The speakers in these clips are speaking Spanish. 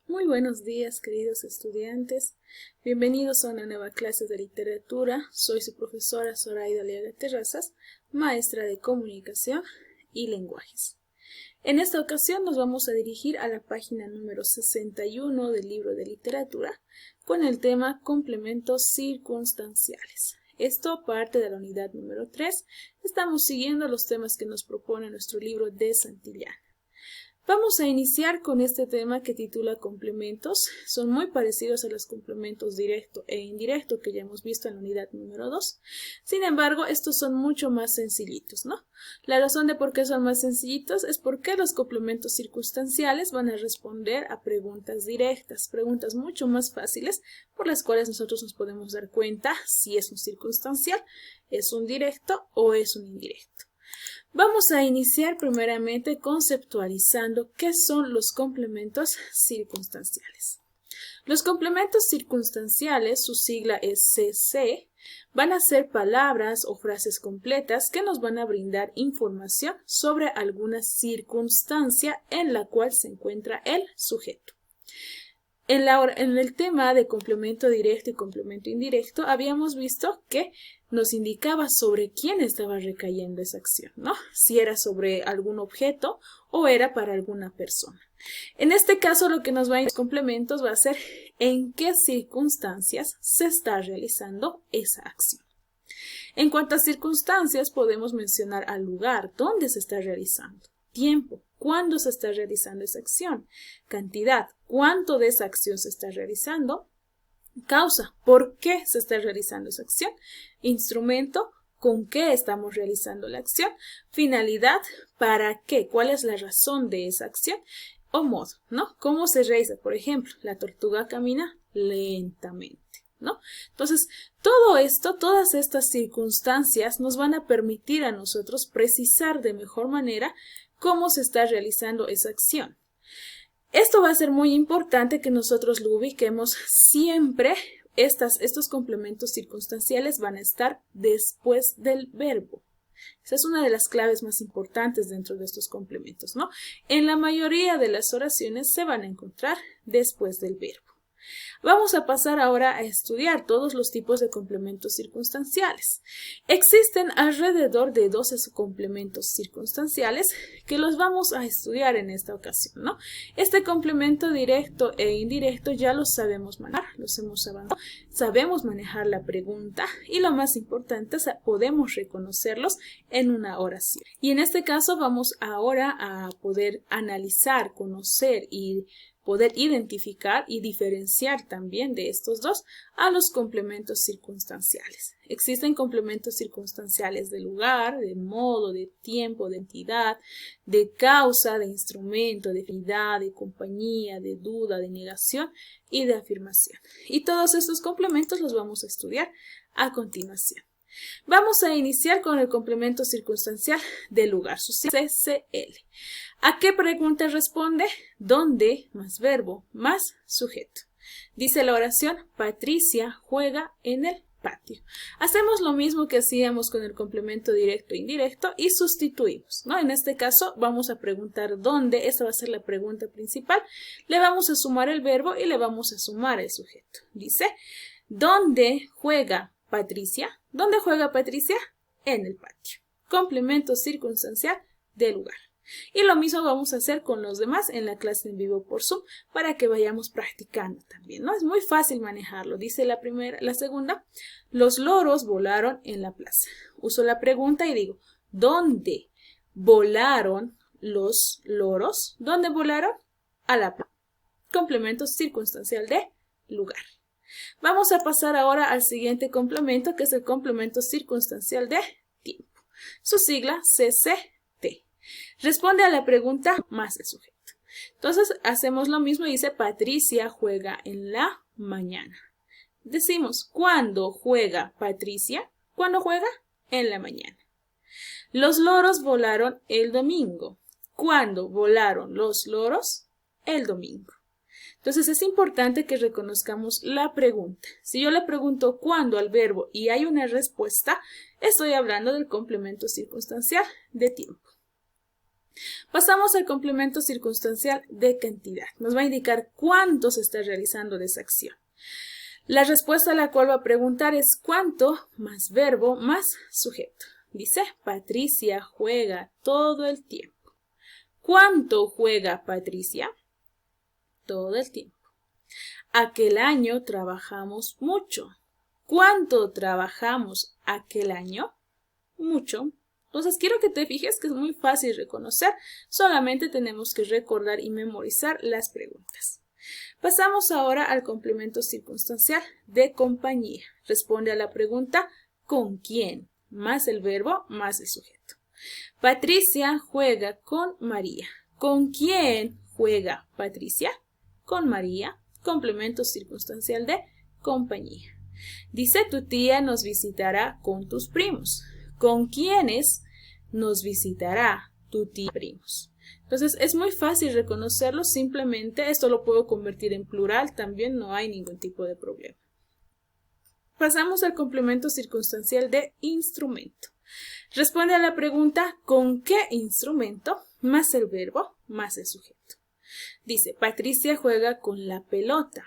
Muy buenos días, queridos estudiantes. Bienvenidos a una nueva clase de literatura. Soy su profesora Zoraida Aliaga Terrazas, maestra de comunicación y lenguajes. En esta ocasión nos vamos a dirigir a la página número 61 del libro de literatura con el tema complementos circunstanciales. Esto parte de la unidad número 3. Estamos siguiendo los temas que nos propone nuestro libro de Santillana. Vamos a iniciar con este tema que titula complementos. Son muy parecidos a los complementos directo e indirecto que ya hemos visto en la unidad número 2. Sin embargo, estos son mucho más sencillitos, ¿no? La razón de por qué son más sencillitos es porque los complementos circunstanciales van a responder a preguntas directas, preguntas mucho más fáciles por las cuales nosotros nos podemos dar cuenta si es un circunstancial, es un directo o es un indirecto. Vamos a iniciar primeramente conceptualizando qué son los complementos circunstanciales. Los complementos circunstanciales, su sigla es CC, van a ser palabras o frases completas que nos van a brindar información sobre alguna circunstancia en la cual se encuentra el sujeto. En el tema de complemento directo y complemento indirecto habíamos visto que nos indicaba sobre quién estaba recayendo esa acción, ¿no? Si era sobre algún objeto o era para alguna persona. En este caso lo que nos va a ir los complementos va a ser en qué circunstancias se está realizando esa acción. En cuantas circunstancias podemos mencionar al lugar donde se está realizando, tiempo, cuándo se está realizando esa acción, cantidad, cuánto de esa acción se está realizando, causa, por qué se está realizando esa acción, instrumento, con qué estamos realizando la acción, finalidad, para qué, cuál es la razón de esa acción o modo, ¿no? ¿Cómo se realiza? Por ejemplo, la tortuga camina lentamente, ¿no? Entonces, todo esto, todas estas circunstancias nos van a permitir a nosotros precisar de mejor manera cómo se está realizando esa acción. Esto va a ser muy importante que nosotros lo ubiquemos siempre. Estos complementos circunstanciales van a estar después del verbo. Esa es una de las claves más importantes dentro de estos complementos, ¿no? En la mayoría de las oraciones se van a encontrar después del verbo. Vamos a pasar ahora a estudiar todos los tipos de complementos circunstanciales. Existen alrededor de 12 complementos circunstanciales que los vamos a estudiar en esta ocasión, ¿no? Este complemento directo e indirecto ya los sabemos manejar, los hemos avanzado, sabemos manejar la pregunta y lo más importante es podemos reconocerlos en una oración. Y en este caso vamos ahora a poder analizar, conocer y poder identificar y diferenciar también de estos dos a los complementos circunstanciales. Existen complementos circunstanciales de lugar, de modo, de tiempo, de entidad, de causa, de instrumento, de finalidad, de compañía, de duda, de negación y de afirmación. Y todos estos complementos los vamos a estudiar a continuación. Vamos a iniciar con el complemento circunstancial de lugar, su CCL. ¿A qué pregunta responde? ¿Dónde más verbo más sujeto? Dice la oración, Patricia juega en el patio. Hacemos lo mismo que hacíamos con el complemento directo e indirecto y sustituimos, ¿no? En este caso vamos a preguntar dónde, esta va a ser la pregunta principal, le vamos a sumar el verbo y le vamos a sumar el sujeto. Dice, ¿dónde juega Patricia? ¿Dónde juega Patricia? En el patio. Complemento circunstancial de lugar. Y lo mismo vamos a hacer con los demás en la clase en vivo por Zoom para que vayamos practicando también, ¿no? Es muy fácil manejarlo. Dice la segunda, los loros volaron en la plaza. Uso la pregunta y digo, ¿dónde volaron los loros? ¿Dónde volaron? A la plaza. Complemento circunstancial de lugar. Vamos a pasar ahora al siguiente complemento, que es el complemento circunstancial de tiempo. Su sigla CCT. Responde a la pregunta más el sujeto. Entonces hacemos lo mismo y dice Patricia juega en la mañana. Decimos, ¿cuándo juega Patricia? ¿Cuándo juega? En la mañana. Los loros volaron el domingo. ¿Cuándo volaron los loros? El domingo. Entonces es importante que reconozcamos la pregunta. Si yo le pregunto cuándo al verbo y hay una respuesta, estoy hablando del complemento circunstancial de tiempo. Pasamos al complemento circunstancial de cantidad. Nos va a indicar cuánto se está realizando de esa acción. La respuesta a la cual va a preguntar es cuánto más verbo más sujeto. Dice, Patricia juega todo el tiempo. ¿Cuánto juega Patricia? Todo el tiempo. Aquel año trabajamos mucho. ¿Cuánto trabajamos aquel año? Mucho. Entonces quiero que te fijes que es muy fácil reconocer, solamente tenemos que recordar y memorizar las preguntas. Pasamos ahora al complemento circunstancial de compañía. Responde a la pregunta ¿con quién? Más el verbo más el sujeto. Patricia juega con María. ¿Con quién juega Patricia? Con María. Complemento circunstancial de compañía. Dice tu tía nos visitará con tus primos. ¿Con quiénes nos visitará tu tía primos? Entonces es muy fácil reconocerlo, simplemente esto lo puedo convertir en plural, también no hay ningún tipo de problema. Pasamos al complemento circunstancial de instrumento. Responde a la pregunta ¿con qué instrumento? Más el verbo más el sujeto. Dice Patricia juega con la pelota.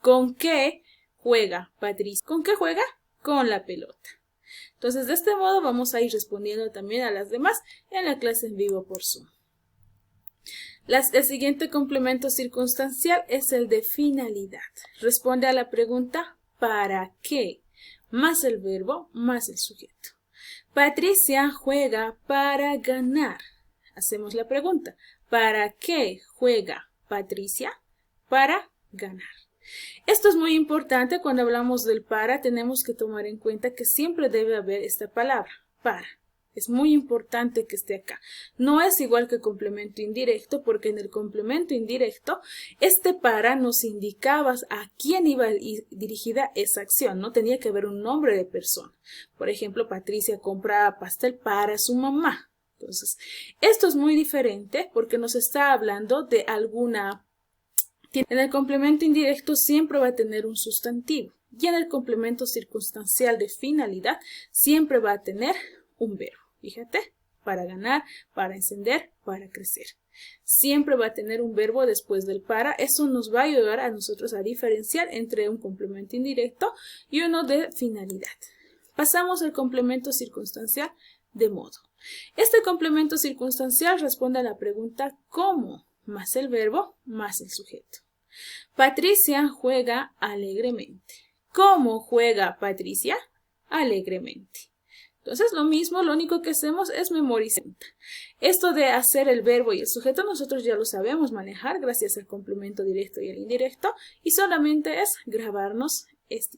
¿Con qué juega Patricia? ¿Con qué juega? Con la pelota. Entonces, de este modo vamos a ir respondiendo también a las demás en la clase en vivo por Zoom. El siguiente complemento circunstancial es el de finalidad. Responde a la pregunta ¿para qué? Más el verbo más el sujeto. Patricia juega para ganar. Hacemos la pregunta ¿para qué juega Patricia? Para ganar. Esto es muy importante cuando hablamos del para, tenemos que tomar en cuenta que siempre debe haber esta palabra, para. Es muy importante que esté acá. No es igual que complemento indirecto, porque en el complemento indirecto, este para nos indicaba a quién iba dirigida esa acción, no tenía que haber un nombre de persona. Por ejemplo, Patricia compra pastel para su mamá. Entonces, esto es muy diferente porque nos está hablando de alguna. En el complemento indirecto siempre va a tener un sustantivo y en el complemento circunstancial de finalidad siempre va a tener un verbo. Fíjate, para ganar, para encender, para crecer. Siempre va a tener un verbo después del para. Eso nos va a ayudar a nosotros a diferenciar entre un complemento indirecto y uno de finalidad. Pasamos al complemento circunstancial de modo. Este complemento circunstancial responde a la pregunta ¿cómo? Más el verbo, más el sujeto. Patricia juega alegremente. ¿Cómo juega Patricia? Alegremente. Entonces lo mismo, lo único que hacemos es memorizar. Esto de hacer el verbo y el sujeto nosotros ya lo sabemos manejar gracias al complemento directo y el indirecto y solamente es grabarnos esto.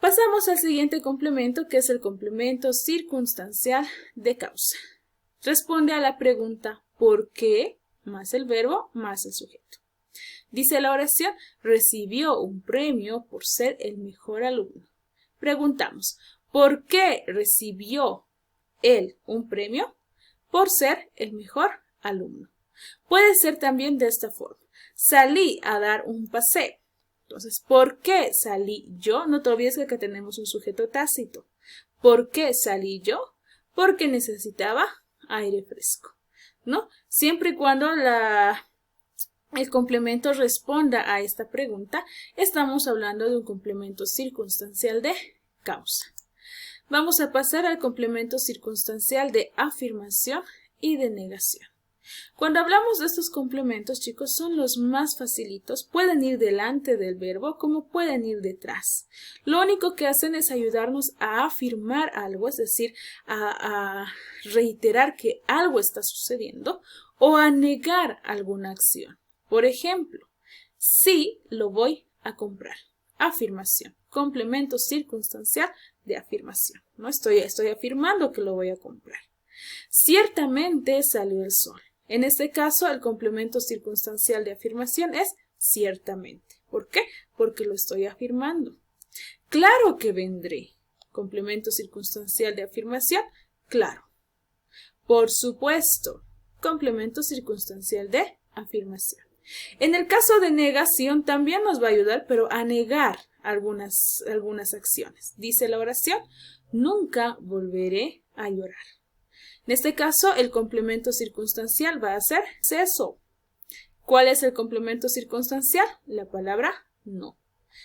Pasamos al siguiente complemento que es el complemento circunstancial de causa. Responde a la pregunta ¿por qué? Más el verbo más el sujeto. Dice la oración, recibió un premio por ser el mejor alumno. Preguntamos, ¿por qué recibió él un premio? Por ser el mejor alumno. Puede ser también de esta forma. Salí a dar un paseo. Entonces, ¿por qué salí yo? No te olvides que acá tenemos un sujeto tácito. ¿Por qué salí yo? Porque necesitaba aire fresco, ¿no? Siempre y cuando el complemento responda a esta pregunta, estamos hablando de un complemento circunstancial de causa. Vamos a pasar al complemento circunstancial de afirmación y de negación. Cuando hablamos de estos complementos, chicos, son los más facilitos. Pueden ir delante del verbo como pueden ir detrás. Lo único que hacen es ayudarnos a afirmar algo, es decir, a reiterar que algo está sucediendo o a negar alguna acción. Por ejemplo, sí lo voy a comprar. Afirmación. Complemento circunstancial de afirmación. No estoy afirmando que lo voy a comprar. Ciertamente salió el sol. En este caso, el complemento circunstancial de afirmación es ciertamente. ¿Por qué? Porque lo estoy afirmando. Claro que vendré. Complemento circunstancial de afirmación, claro. Por supuesto. Complemento circunstancial de afirmación. En el caso de negación también nos va a ayudar, pero a negar algunas acciones. Dice la oración, nunca volveré a llorar. En este caso, el complemento circunstancial va a ser eso. ¿Cuál es el complemento circunstancial? La palabra no.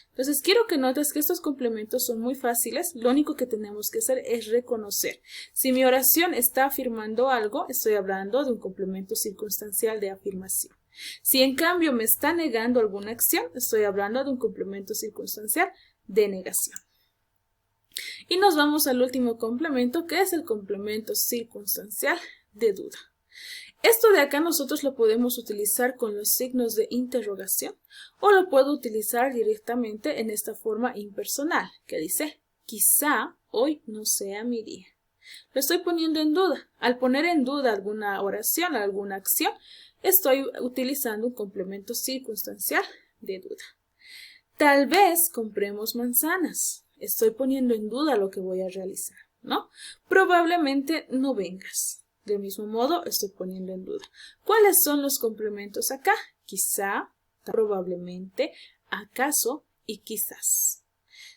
Entonces, quiero que notes que estos complementos son muy fáciles. Lo único que tenemos que hacer es reconocer. Si mi oración está afirmando algo, estoy hablando de un complemento circunstancial de afirmación. Si en cambio me está negando alguna acción, estoy hablando de un complemento circunstancial de negación. Y nos vamos al último complemento, que es el complemento circunstancial de duda. Esto de acá nosotros lo podemos utilizar con los signos de interrogación o lo puedo utilizar directamente en esta forma impersonal que dice, quizá hoy no sea mi día. Lo estoy poniendo en duda. Al poner en duda alguna oración, alguna acción, estoy utilizando un complemento circunstancial de duda. Tal vez compremos manzanas. Estoy poniendo en duda lo que voy a realizar, ¿no? Probablemente no vengas. Del mismo modo, estoy poniendo en duda. ¿Cuáles son los complementos acá? Quizá, probablemente, acaso y quizás.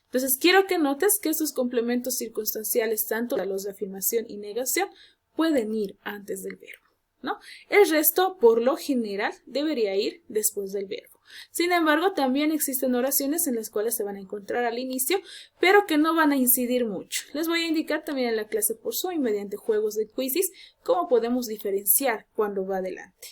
Entonces, quiero que notes que estos complementos circunstanciales, tanto los de afirmación y negación, pueden ir antes del verbo, ¿no? El resto, por lo general, debería ir después del verbo. Sin embargo, también existen oraciones en las cuales se van a encontrar al inicio, pero que no van a incidir mucho. Les voy a indicar también en la clase por Zoom y mediante juegos de quizzes cómo podemos diferenciar cuando va adelante.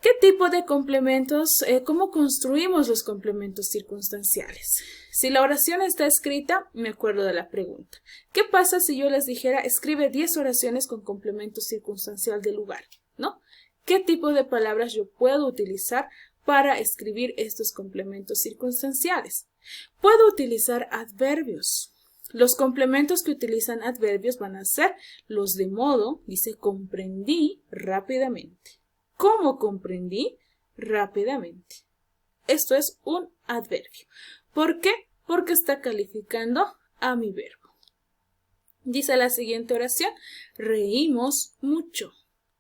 ¿Qué tipo de complementos? ¿Cómo construimos los complementos circunstanciales? Si la oración está escrita, me acuerdo de la pregunta. ¿Qué pasa si yo les dijera, escribe 10 oraciones con complemento circunstancial de lugar? ¿No? ¿Qué tipo de palabras yo puedo utilizar para escribir estos complementos circunstanciales? Puedo utilizar adverbios. Los complementos que utilizan adverbios van a ser los de modo, dice comprendí rápidamente. ¿Cómo comprendí? Rápidamente. Esto es un adverbio. ¿Por qué? Porque está calificando a mi verbo. Dice la siguiente oración, reímos mucho.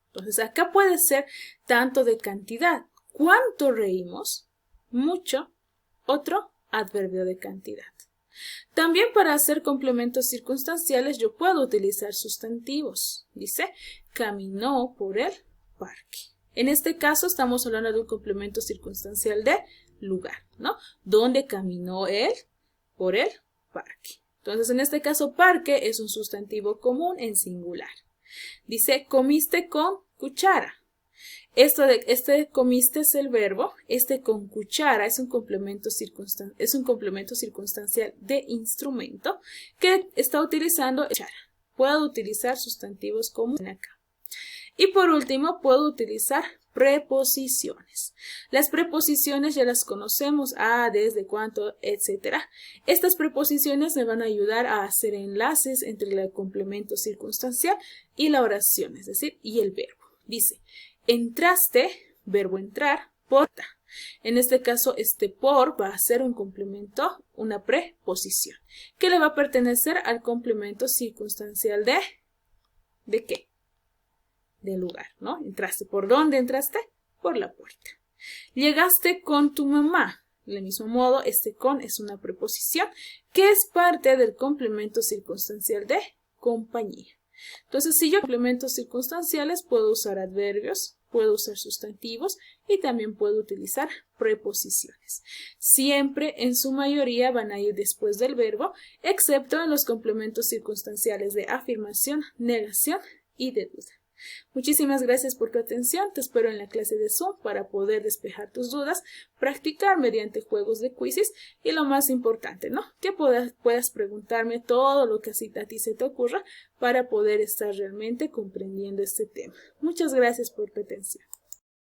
Entonces acá puede ser tanto de cantidad. ¿Cuánto reímos? Mucho. Otro adverbio de cantidad. También para hacer complementos circunstanciales yo puedo utilizar sustantivos. Dice, caminó por el parque. En este caso estamos hablando de un complemento circunstancial de lugar, ¿no? ¿Dónde caminó él? Por el parque. Entonces, en este caso, parque es un sustantivo común en singular. Dice, comiste con cuchara. Este comiste es el verbo, este con cuchara es un complemento circunstancial de instrumento que está utilizando cuchara. Puedo utilizar sustantivos comunes acá. Y por último, puedo utilizar preposiciones. Las preposiciones ya las conocemos, a, desde, cuánto, etc. Estas preposiciones me van a ayudar a hacer enlaces entre el complemento circunstancial y la oración, es decir, y el verbo. Dice, entraste, verbo entrar, por. En este caso, este por va a ser un complemento, una preposición, que le va a pertenecer al complemento circunstancial ¿de qué? De lugar, ¿no? Entraste. ¿Por dónde entraste? Por la puerta. Llegaste con tu mamá. Del mismo modo, este con es una preposición que es parte del complemento circunstancial de compañía. Entonces, si yo complementos circunstanciales, puedo usar adverbios, puedo usar sustantivos y también puedo utilizar preposiciones. Siempre, en su mayoría, van a ir después del verbo, excepto en los complementos circunstanciales de afirmación, negación y de duda. Muchísimas gracias por tu atención. Te espero en la clase de Zoom para poder despejar tus dudas, practicar mediante juegos de quizzes y lo más importante, ¿no? Que puedas preguntarme todo lo que a ti se te ocurra para poder estar realmente comprendiendo este tema. Muchas gracias por tu atención.